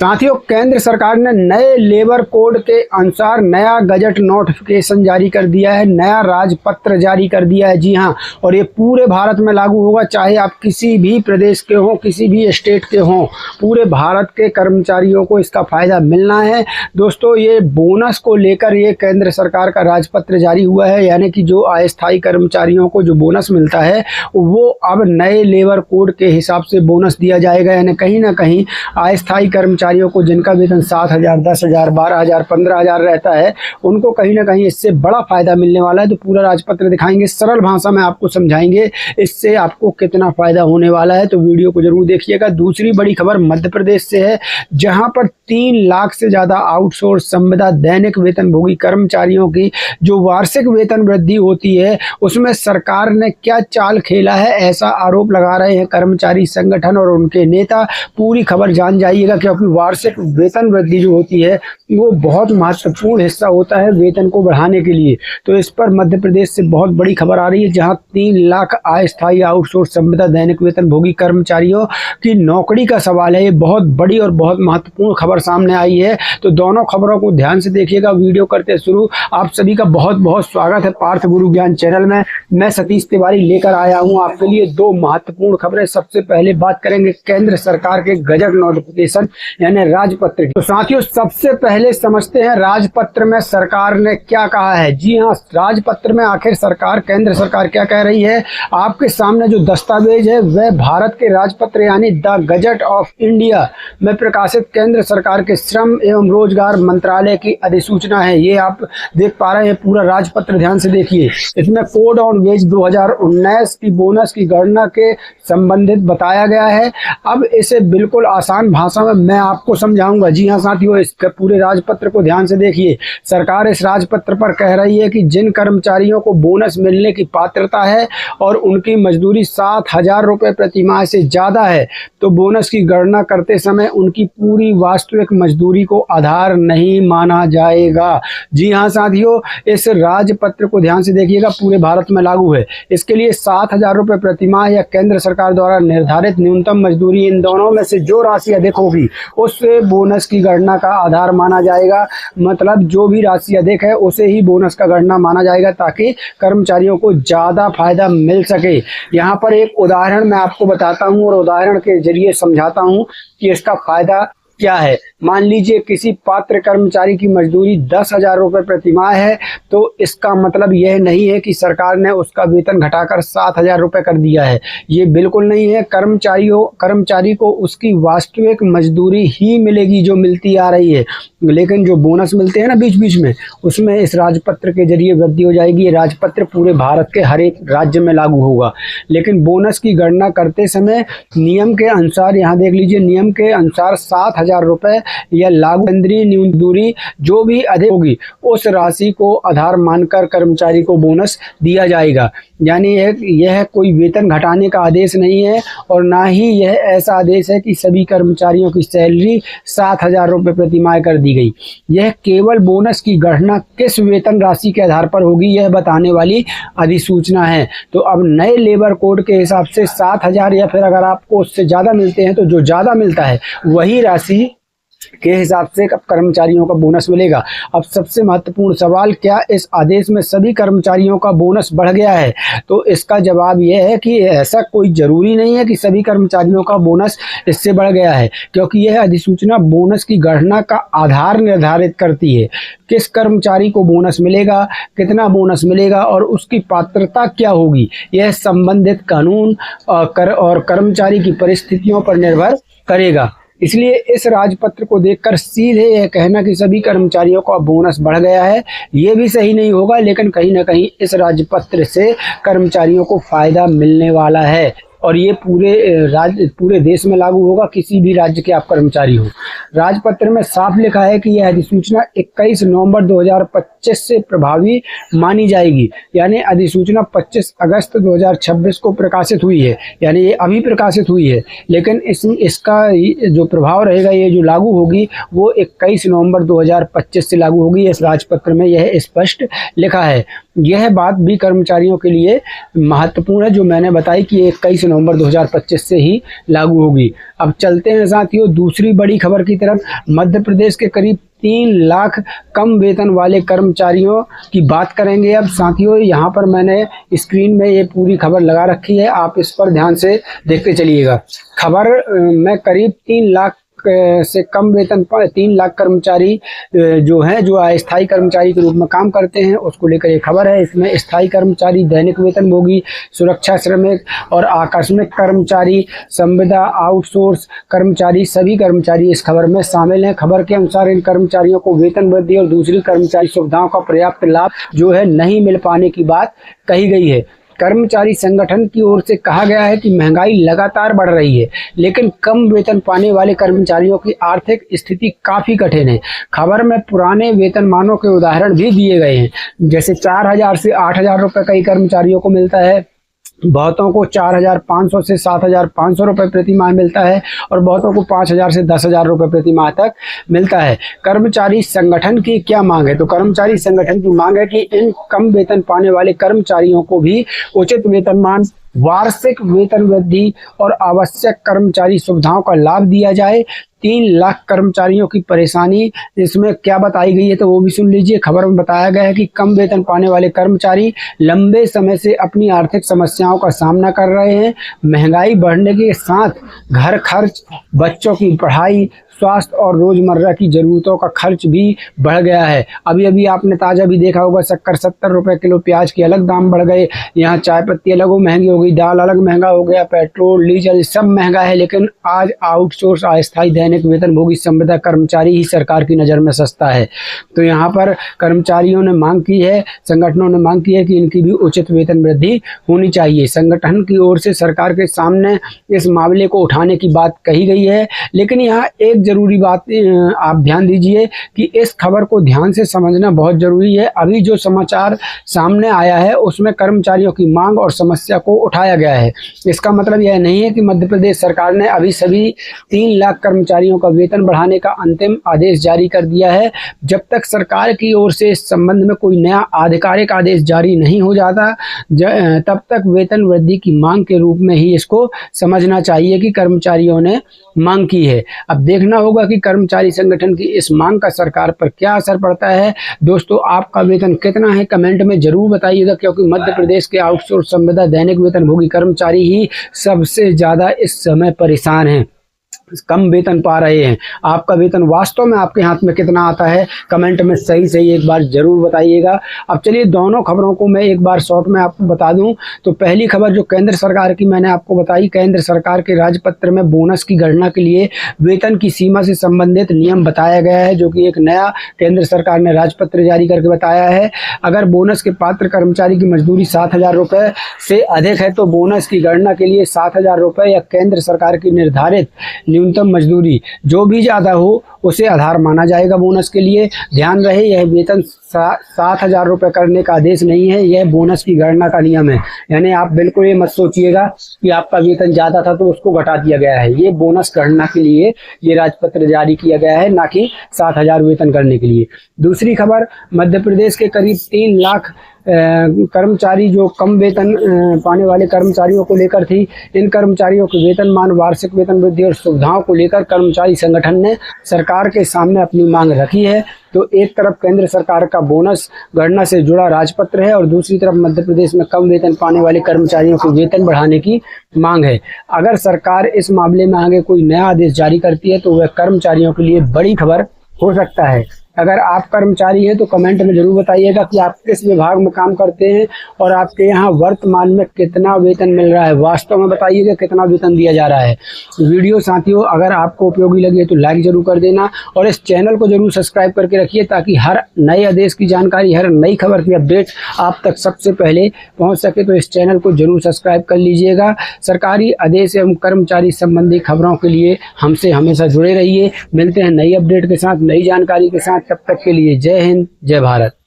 साथियों, केंद्र सरकार ने नए लेबर कोड के अनुसार नया गजट नोटिफिकेशन जारी कर दिया है, नया राजपत्र जारी कर दिया है। जी हां, और ये पूरे भारत में लागू होगा, चाहे आप किसी भी प्रदेश के हों, किसी भी स्टेट के हों, पूरे भारत के कर्मचारियों को इसका फ़ायदा मिलना है। दोस्तों, ये बोनस को लेकर ये केंद्र सरकार का राजपत्र जारी हुआ है, यानी कि जो अस्थायी कर्मचारियों को जो बोनस मिलता है वो अब नए लेबर कोड के हिसाब से बोनस दिया जाएगा। यानी कहीं ना कहीं अस्थायी कर्मचारियों को जिनका वेतन 7,000, 10,000, 12,000, 15,000 रहता है, उनको कहीं ना कहीं इससे बड़ा फायदा मिलने वाला है। तो पूरा राजपत्र दिखाएंगे, सरल भाषा में आपको समझाएंगे इससे आपको कितना फायदा होने वाला है, तो वीडियो को जरूर देखिएगा। दूसरी बड़ी खबर मध्य प्रदेश से है, जहां पर 3 लाख से ज्यादा आउटसोर्स संविदा दैनिक वेतनभोगी कर्मचारियों की जो वार्षिक वेतन वृद्धि होती है, उसमें सरकार ने क्या चाल खेला है, ऐसा आरोप लगा रहे हैं कर्मचारी संगठन और उनके नेता। पूरी खबर जान जाइएगा, क्योंकि वार्षिक वेतन वृद्धि जो होती है वो बहुत महत्वपूर्ण हिस्सा होता है वेतन को बढ़ाने के लिए। तो इस पर मध्य प्रदेश से बहुत बड़ी खबर आ रही है, जहां 3 लाख अस्थायी आउटसोर्स संविदा दैनिक वेतनभोगी कर्मचारियों की नौकरी का सवाल है। ये बहुत बड़ी और बहुत महत्वपूर्ण खबर सामने आई है, तो दोनों खबरों को ध्यान से देखिएगा। वीडियो करते शुरू, आप सभी का बहुत बहुत स्वागत है पार्थ गुरु ज्ञान चैनल में। मैं सतीश तिवारी लेकर आया हूं आपके लिए 2 महत्वपूर्ण खबरें। सबसे पहले बात करेंगे केंद्र सरकार के गजट नोटिफिकेशन यानी राजपत्र की। तो साथियों, सबसे पहले समझते हैं राजपत्र में सरकार ने क्या कहा है। जी हां, राजपत्र में आखिर सरकार, केंद्र सरकार क्या कह रही है। आपके सामने जो दस्तावेज है वह भारत के राजपत्र यानी द गजट ऑफ इंडिया में प्रकाशित केंद्र सरकार के श्रम एवं रोजगार मंत्रालय की अधिसूचना है। ये आप देख पा रहे हैं पूरा राजपत्र, ध्यान से देखिए। इसमें कोड ऑन वेज 2019 की बोनस की गणना के संबंधित बताया गया है। अब इसे बिल्कुल आसान भाषा में मैं आपको समझाऊंगा। जी हां साथियों, इस पूरे राजपत्र को ध्यान से देखिए। सरकार इस राजपत्र पर कह रही है कि जिन कर्मचारियों को बोनस मिलने की पात्रता है और उनकी मजदूरी 7,000 रुपये प्रति माह से ज़्यादा है, तो बोनस की गणना करते समय उनकी पूरी वास्तविक मजदूरी को आधार नहीं माना जाएगा। जी हाँ साथियों, इस राजपत्र को ध्यान से देखिएगा, पूरे भारत में लागू है। इसके लिए 7,000 रुपये प्रति माह या केंद्र सरकार द्वारा निर्धारित न्यूनतम मजदूरी, इन दोनों में से जो राशि अधिक होगी उससे बोनस की गणना का आधार माना जाएगा। मतलब जो भी राशि अधिक है उसे ही बोनस का गणना माना जाएगा, ताकि कर्मचारियों को ज़्यादा फायदा मिल सके। यहाँ पर एक उदाहरण मैं आपको बताता हूँ और उदाहरण के जरिए समझाता हूँ कि इसका फायदा क्या है। मान लीजिए किसी पात्र कर्मचारी की मजदूरी 10,000 रुपये प्रति माह है, तो इसका मतलब यह नहीं है कि सरकार ने उसका वेतन घटाकर 7,000 रुपये कर दिया है। ये बिल्कुल नहीं है। कर्मचारी को उसकी वास्तविक मजदूरी ही मिलेगी जो मिलती आ रही है, लेकिन जो बोनस मिलते हैं ना बीच बीच में, उसमें इस राजपत्र के जरिए वृद्धि हो जाएगी। ये राजपत्र पूरे भारत के हर एक राज्य में लागू होगा। लेकिन बोनस की गणना करते समय नियम के अनुसार, यहाँ देख लीजिए, नियम के अनुसार 7,000 रुपये या लागू केंद्रीय न्यूनतम दूरी जो भी अधिक होगी उस राशि को आधार मानकर कर्मचारी को बोनस दिया जाएगा। यानी यह कोई वेतन घटाने का आदेश नहीं है, और ना ही यह ऐसा आदेश है कि सभी कर्मचारियों की सैलरी 7,000 रुपये प्रति माह कर दी गई। यह केवल बोनस की गणना किस वेतन राशि के आधार पर होगी यह बताने वाली अधिसूचना है। तो अब नए लेबर कोड के हिसाब से 7,000 या फिर अगर आपको उससे ज़्यादा मिलते हैं तो जो ज़्यादा मिलता है वही राशि के हिसाब से कर्मचारियों का बोनस मिलेगा। अब सबसे महत्वपूर्ण सवाल, क्या इस आदेश में सभी कर्मचारियों का बोनस बढ़ गया है? तो इसका जवाब यह है कि ऐसा कोई ज़रूरी नहीं है कि सभी कर्मचारियों का बोनस इससे बढ़ गया है, क्योंकि यह अधिसूचना बोनस की गणना का आधार निर्धारित करती है। किस कर्मचारी को बोनस मिलेगा, कितना बोनस मिलेगा और उसकी पात्रता क्या होगी, यह संबंधित कानून और कर्मचारी की परिस्थितियों पर निर्भर करेगा। इसलिए इस राजपत्र को देखकर सीधे यह कहना कि सभी कर्मचारियों का बोनस बढ़ गया है, ये भी सही नहीं होगा। लेकिन कहीं ना कहीं इस राजपत्र से कर्मचारियों को फायदा मिलने वाला है, और ये पूरे देश में लागू होगा, किसी भी राज्य के आप कर्मचारी हो। राजपत्र में साफ लिखा है कि यह अधिसूचना 21 नवंबर 2025 से प्रभावी मानी जाएगी। यानी अधिसूचना 25 अगस्त 2026 को प्रकाशित हुई है, यानी ये अभी प्रकाशित हुई है, लेकिन इसका जो प्रभाव रहेगा, ये जो लागू होगी वो 21 नवंबर 2025 से लागू होगी। इस राजपत्र में यह स्पष्ट लिखा है। यह बात भी कर्मचारियों के लिए महत्वपूर्ण है, जो मैंने बताई कि 21 नवंबर 2025 से ही लागू होगी। अब चलते हैं साथियों दूसरी बड़ी खबर की तरफ। मध्य प्रदेश के करीब 3 लाख कम वेतन वाले कर्मचारियों की बात करेंगे। अब साथियों यहाँ पर मैंने स्क्रीन में ये पूरी खबर लगा रखी है, आप इस पर ध्यान से देखते चलिएगा। खबर में करीब 3 लाख से कम वेतन पर 3 लाख कर्मचारी जो हैं, जो अस्थायी कर्मचारी के रूप में काम करते हैं, उसको लेकर ये खबर है। इसमें स्थायी कर्मचारी, दैनिक वेतनभोगी, सुरक्षा श्रमिक और आकस्मिक कर्मचारी, संविदा आउटसोर्स कर्मचारी, सभी कर्मचारी इस खबर में शामिल हैं। खबर के अनुसार इन कर्मचारियों को वेतन वृद्धि और दूसरी कर्मचारी सुविधाओं का पर्याप्त लाभ जो है नहीं मिल पाने की बात कही गई है। कर्मचारी संगठन की ओर से कहा गया है कि महंगाई लगातार बढ़ रही है, लेकिन कम वेतन पाने वाले कर्मचारियों की आर्थिक स्थिति काफ़ी कठिन है। खबर में पुराने वेतनमानों के उदाहरण भी दिए गए हैं, जैसे 4,000 से 8,000 रुपये कई कर्मचारियों को मिलता है, बहुतों को 4,500 से 7,500 रुपये प्रति माह मिलता है और बहुतों को 5,000 से 10,000 रुपये प्रति माह तक मिलता है। कर्मचारी संगठन की क्या मांग है? तो कर्मचारी संगठन की मांग है कि इन कम वेतन पाने वाले कर्मचारियों को भी उचित वेतनमान, वार्षिक वेतन वृद्धि और आवश्यक कर्मचारी सुविधाओं का लाभ दिया जाए। 3 लाख कर्मचारियों की परेशानी इसमें क्या बताई गई है तो वो भी सुन लीजिए। खबर में बताया गया है कि कम वेतन पाने वाले कर्मचारी लंबे समय से अपनी आर्थिक समस्याओं का सामना कर रहे हैं। महंगाई बढ़ने के साथ घर खर्च, बच्चों की पढ़ाई, स्वास्थ्य और रोजमर्रा की जरूरतों का खर्च भी बढ़ गया है। अभी अभी आपने ताज़ा भी देखा होगा, शक्कर 70 रुपये किलो, प्याज के अलग दाम बढ़ गए, यहाँ चाय पत्ती अलग महंगी हो गई, दाल अलग महंगा हो गया, पेट्रोल डीजल सब महंगा है। लेकिन आज आउटसोर्स अस्थायी दैनिक वेतनभोगी संविदा कर्मचारी ही सरकार की नज़र में सस्ता है। तो यहाँ पर कर्मचारियों ने मांग की है, संगठनों ने मांग की है कि इनकी भी उचित वेतन वृद्धि होनी चाहिए। संगठन की ओर से सरकार के सामने इस मामले को उठाने की बात कही गई है। लेकिन यहाँ एक जरूरी बात आप ध्यान दीजिए कि इस खबर को ध्यान से समझना बहुत जरूरी है। अभी जो समाचार सामने आया है उसमें कर्मचारियों की मांग और समस्या को उठाया गया है। इसका मतलब यह नहीं है कि मध्य प्रदेश सरकार ने अभी सभी 3 लाख कर्मचारियों का वेतन बढ़ाने का अंतिम आदेश जारी कर दिया है। जब तक सरकार की ओर से इस संबंध में कोई नया आधिकारिक आदेश जारी नहीं हो जाता, तब तक वेतन वृद्धि की मांग के रूप में ही इसको समझना चाहिए कि कर्मचारियों ने मांग की है। अब देखना होगा कि कर्मचारी संगठन की इस मांग का सरकार पर क्या असर पड़ता है। दोस्तों, आपका वेतन कितना है कमेंट में जरूर बताइएगा, क्योंकि मध्य प्रदेश के आउटसोर्स संविदा दैनिक वेतनभोगी कर्मचारी ही सबसे ज़्यादा इस समय परेशान हैं, कम वेतन पा रहे हैं। आपका वेतन वास्तव में आपके हाथ में कितना आता है कमेंट में सही एक बार जरूर बताइएगा। अब चलिए दोनों खबरों को मैं एक बार शॉर्ट में आपको बता दूं। तो पहली खबर जो केंद्र सरकार की मैंने आपको बताई, केंद्र सरकार के राजपत्र में बोनस की गणना के लिए वेतन की सीमा से संबंधित नियम बताया गया है, जो कि एक नया केंद्र सरकार ने राजपत्र जारी करके बताया है। अगर बोनस के पात्र कर्मचारी की मजदूरी 7,000 रुपये से अधिक है तो बोनस की गणना के लिए 7,000 रुपये या केंद्र सरकार की निर्धारित न्यूनतम मजदूरी जो भी ज़्यादा हो उसे आधार माना जाएगा बोनस के लिए। ध्यान रहे, यह वेतन 7,000 रुपये करने का आदेश नहीं है, यह बोनस की गणना का नियम है। यानी आप बिल्कुल ये मत सोचिएगा कि आपका वेतन ज़्यादा था तो उसको घटा दिया गया है। ये बोनस गणना के लिए ये राजपत्र जारी किया गया है, ना कि 7,000 वेतन करने के लिए। दूसरी खबर, मध्य प्रदेश के करीब 3 लाख कर्मचारी जो कम वेतन पाने वाले कर्मचारियों को लेकर थी। इन कर्मचारियों के वेतनमान, वार्षिक वेतन वृद्धि और सुविधाओं को लेकर कर्मचारी संगठन ने सरकार के सामने अपनी मांग रखी है। तो एक तरफ केंद्र सरकार का बोनस गणना से जुड़ा राजपत्र है और दूसरी तरफ मध्य प्रदेश में कम वेतन पाने वाले कर्मचारियों को वेतन बढ़ाने की मांग है। अगर सरकार इस मामले में आगे कोई नया आदेश जारी करती है तो वह कर्मचारियों के लिए बड़ी खबर हो सकता है। अगर आप कर्मचारी हैं तो कमेंट में जरूर बताइएगा कि आप किस विभाग में काम करते हैं और आपके यहाँ वर्तमान में कितना वेतन मिल रहा है। वास्तव में बताइएगा कितना वेतन दिया जा रहा है। वीडियो साथियों अगर आपको उपयोगी लगी है तो लाइक जरूर कर देना और इस चैनल को जरूर सब्सक्राइब करके रखिए, ताकि हर नए आदेश की जानकारी, हर नई खबर की अपडेट आप तक सबसे पहले पहुँच सके। तो इस चैनल को जरूर सब्सक्राइब कर लीजिएगा। सरकारी आदेश एवं कर्मचारी संबंधी खबरों के लिए हमसे हमेशा जुड़े रहिए। मिलते हैं नई अपडेट के साथ, नई जानकारी के साथ। तब तक के लिए जय हिंद, जय भारत।